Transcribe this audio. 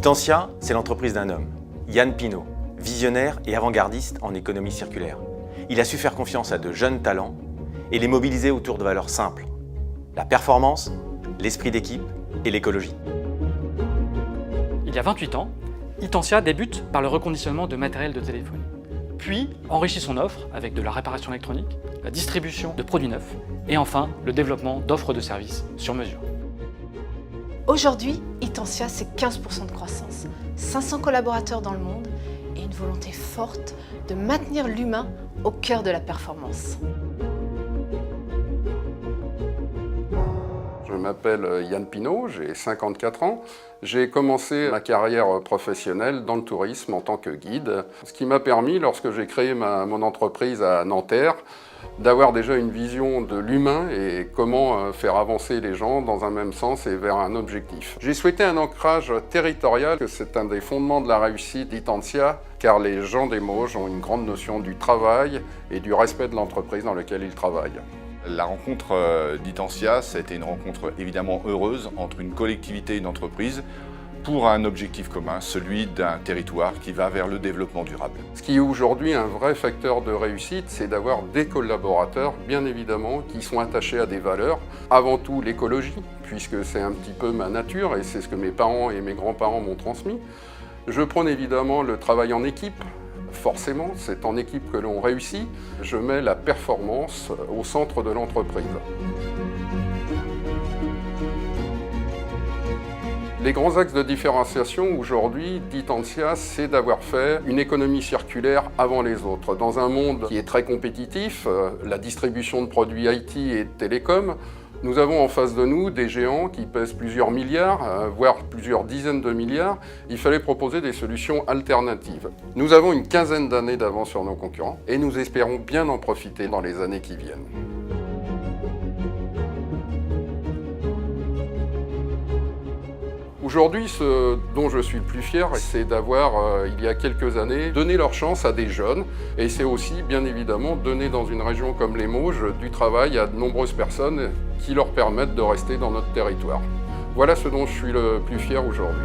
Itensia, c'est l'entreprise d'un homme, Yann Pinault, visionnaire et avant-gardiste en économie circulaire. Il a su faire confiance à de jeunes talents et les mobiliser autour de valeurs simples. La performance, l'esprit d'équipe et l'écologie. Il y a 28 ans, Itensia débute par le reconditionnement de matériel de téléphonie, puis enrichit son offre avec de la réparation électronique, la distribution de produits neufs et enfin le développement d'offres de services sur mesure. Aujourd'hui, Itensia, c'est 15% de croissance, 500 collaborateurs dans le monde et une volonté forte de maintenir l'humain au cœur de la performance. Je m'appelle Yann Pinault, j'ai 54 ans. J'ai commencé ma carrière professionnelle dans le tourisme en tant que guide, ce qui m'a permis, lorsque j'ai créé mon entreprise à Nanterre, d'avoir déjà une vision de l'humain et comment faire avancer les gens dans un même sens et vers un objectif. J'ai souhaité un ancrage territorial, que c'est un des fondements de la réussite d'Itensia, car les gens des Mauges ont une grande notion du travail et du respect de l'entreprise dans laquelle ils travaillent. La rencontre d'Itensia, ça a été une rencontre évidemment heureuse entre une collectivité et une entreprise pour un objectif commun, celui d'un territoire qui va vers le développement durable. Ce qui est aujourd'hui un vrai facteur de réussite, c'est d'avoir des collaborateurs, bien évidemment, qui sont attachés à des valeurs. Avant tout l'écologie, puisque c'est un petit peu ma nature et c'est ce que mes parents et mes grands-parents m'ont transmis. Je prône évidemment le travail en équipe. Forcément, c'est en équipe que l'on réussit. Je mets la performance au centre de l'entreprise. Les grands axes de différenciation aujourd'hui d'Itensia, c'est d'avoir fait une économie circulaire avant les autres. Dans un monde qui est très compétitif, la distribution de produits IT et de télécom, nous avons en face de nous des géants qui pèsent plusieurs milliards, voire plusieurs dizaines de milliards. Il fallait proposer des solutions alternatives. Nous avons une quinzaine d'années d'avance sur nos concurrents et nous espérons bien en profiter dans les années qui viennent. Aujourd'hui, ce dont je suis le plus fier, c'est d'avoir, il y a quelques années, donné leur chance à des jeunes. Et c'est aussi, bien évidemment, donner dans une région comme les Mauges du travail à de nombreuses personnes qui leur permettent de rester dans notre territoire. Voilà ce dont je suis le plus fier aujourd'hui.